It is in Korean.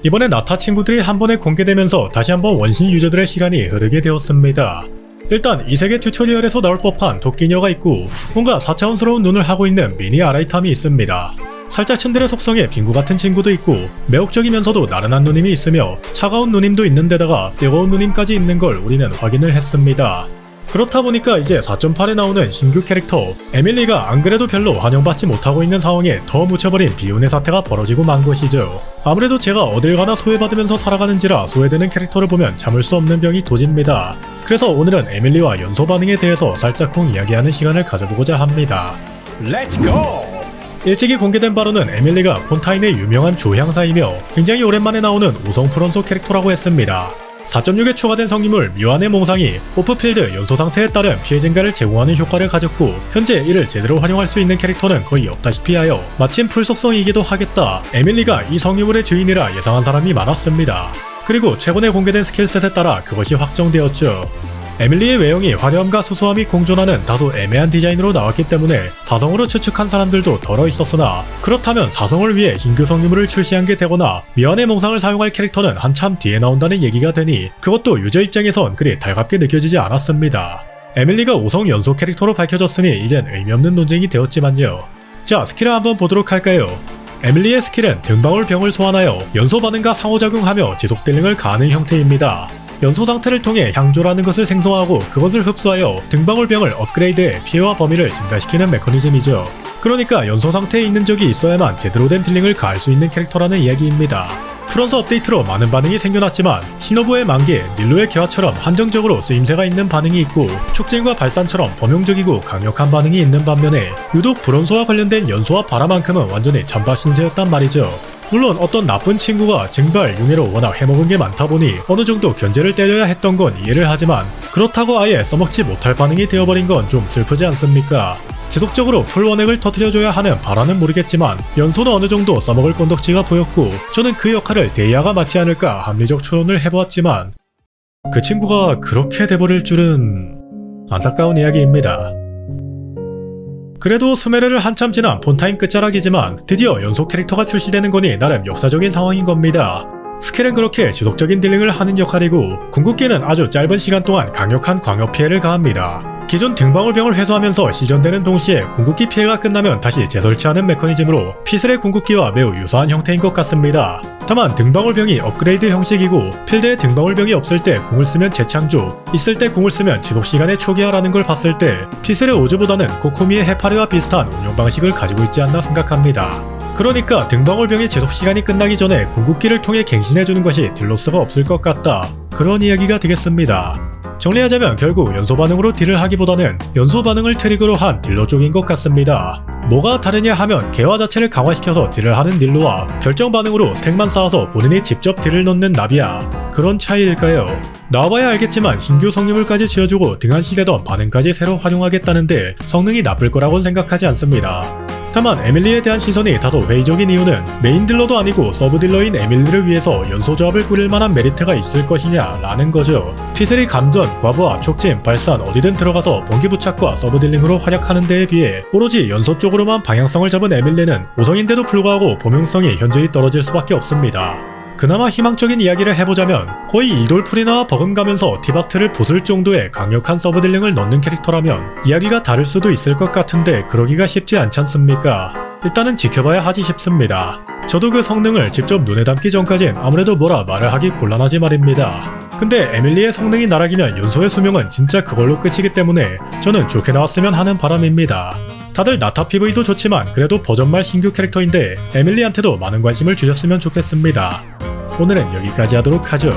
이번에 나타 친구들이 한 번에 공개되면서 다시 한번 원신 유저들의 시간이 흐르게 되었습니다. 일단 이 세계 튜토리얼에서 나올 법한 도끼녀가 있고 뭔가 4차원스러운 눈을 하고 있는 미니 아라이탐이 있습니다. 살짝 츤데레 속성의 빙구 같은 친구도 있고 매혹적이면서도 나른한 누님이 있으며 차가운 누님도 있는데다가 뜨거운 누님까지 있는 걸 우리는 확인을 했습니다. 그렇다 보니까 이제 4.8에 나오는 신규 캐릭터 에밀리가 안 그래도 별로 환영받지 못하고 있는 상황에 더 묻혀버린 비운의 사태가 벌어지고 만 것이죠. 아무래도 제가 어딜 가나 소외받으면서 살아가는지라 소외되는 캐릭터를 보면 참을 수 없는 병이 도집니다. 그래서 오늘은 에밀리와 연소 반응에 대해서 살짝쿵 이야기하는 시간을 가져보고자 합니다. Let's go! 일찍이 공개된 바로는 에밀리가 폰타인의 유명한 조향사이며 굉장히 오랜만에 나오는 우성 프론소 캐릭터라고 했습니다. 4.6에 추가된 성유물 미완의 몽상이 오프필드 연소 상태에 따른 피해 증가를 제공하는 효과를 가졌고 현재 이를 제대로 활용할 수 있는 캐릭터는 거의 없다시피 하여 마침 풀속성이기도 하겠다. 에밀리가 이 성유물의 주인이라 예상한 사람이 많았습니다. 그리고 최근에 공개된 스킬셋에 따라 그것이 확정되었죠. 에밀리의 외형이 화려함과 수수함이 공존하는 다소 애매한 디자인으로 나왔기 때문에 사성으로 추측한 사람들도 덜어 있었으나 그렇다면 사성을 위해 신규 성유물을 출시한 게 되거나 미완의 몽상을 사용할 캐릭터는 한참 뒤에 나온다는 얘기가 되니 그것도 유저 입장에선 그리 달갑게 느껴지지 않았습니다. 에밀리가 5성 연소 캐릭터로 밝혀졌으니 이젠 의미 없는 논쟁이 되었지만요. 자, 스킬을 한번 보도록 할까요? 에밀리의 스킬은 등방울 병을 소환하여 연소 반응과 상호작용하며 지속 딜링을 가하는 형태입니다. 연소 상태를 통해 향조라는 것을 생성하고 그것을 흡수하여 등방울병을 업그레이드해 피해와 범위를 증가시키는 메커니즘이죠. 그러니까 연소 상태에 있는 적이 있어야만 제대로 된 딜링을 가할 수 있는 캐릭터라는 이야기입니다. 프론소 업데이트로 많은 반응이 생겨났지만 시노부의 만개, 닐로의 개화처럼 한정적으로 쓰임새가 있는 반응이 있고 축진과 발산처럼 범용적이고 강력한 반응이 있는 반면에 유독 브론소와 관련된 연소와 발화만큼은 완전히 찬바 신세였단 말이죠. 물론 어떤 나쁜 친구가 증발, 융해로 워낙 해먹은 게 많다 보니 어느 정도 견제를 때려야 했던 건 이해를 하지만 그렇다고 아예 써먹지 못할 반응이 되어버린 건 좀 슬프지 않습니까? 지속적으로 풀원액을 터뜨려줘야 하는 바라는 모르겠지만 연소는 어느 정도 써먹을 건덕지가 보였고 저는 그 역할을 데이아가 맡지 않을까 합리적 추론을 해보았지만 그 친구가 그렇게 돼버릴 줄은 안타까운 이야기입니다. 그래도 스메르를 한참 지난 폰타인 끝자락이지만 드디어 연속 캐릭터가 출시되는 거니 나름 역사적인 상황인 겁니다. 스킬은 그렇게 지속적인 딜링을 하는 역할이고 궁극기는 아주 짧은 시간 동안 강력한 광역 피해를 가합니다. 기존 등방울병을 회수하면서 시전되는 동시에 궁극기 피해가 끝나면 다시 재설치하는 메커니즘으로 피슬의 궁극기와 매우 유사한 형태인 것 같습니다. 다만 등방울병이 업그레이드 형식이고 필드에 등방울병이 없을 때 궁을 쓰면 재창조, 있을 때 궁을 쓰면 지속시간의 초기화라는 걸 봤을 때 피슬의 오즈보다는 코코미의 해파리와 비슷한 운영 방식을 가지고 있지 않나 생각합니다. 그러니까 등방울병의 지속시간이 끝나기 전에 궁극기를 통해 갱신해주는 것이 딜로스가 없을 것 같다. 그런 이야기가 되겠습니다. 정리하자면 결국 연소 반응으로 딜을 하기보다는 연소 반응을 트리거로 한 딜러 쪽인 것 같습니다. 뭐가 다르냐 하면 개화 자체를 강화시켜서 딜을 하는 딜러와 결정 반응으로 스택만 쌓아서 본인이 직접 딜을 넣는 나비야. 그런 차이일까요? 나와봐야 알겠지만 신규 성유물까지 쥐어주고 등한시되던 반응까지 새로 활용하겠다는데 성능이 나쁠 거라고는 생각하지 않습니다. 다만 에밀리에 대한 시선이 다소 회의적인 이유는 메인 딜러도 아니고 서브 딜러인 에밀리를 위해서 연소 조합을 꾸릴 만한 메리트가 있을 것이냐 라는 거죠. 피슬이 감전, 과부하, 촉진, 발산 어디든 들어가서 번개 부착과 서브 딜링으로 활약하는 데에 비해 오로지 연소 쪽으로만 방향성을 잡은 에밀리는 5성인데도 불구하고 범용성이 현저히 떨어질 수밖에 없습니다. 그나마 희망적인 이야기를 해보자면 거의 이돌풀이나 버금가면서 티박트를 부술 정도의 강력한 서브딜링을 넣는 캐릭터라면 이야기가 다를 수도 있을 것 같은데 그러기가 쉽지 않지 않습니까? 일단은 지켜봐야 하지 싶습니다. 저도 그 성능을 직접 눈에 담기 전까진 아무래도 뭐라 말을 하기 곤란하지 말입니다. 근데 에밀리의 성능이 나락이면 연소의 수명은 진짜 그걸로 끝이기 때문에 저는 좋게 나왔으면 하는 바람입니다. 다들 나타 PV도 좋지만 그래도 버전말 신규 캐릭터인데 에밀리한테도 많은 관심을 주셨으면 좋겠습니다. 오늘은 여기까지 하도록 하죠.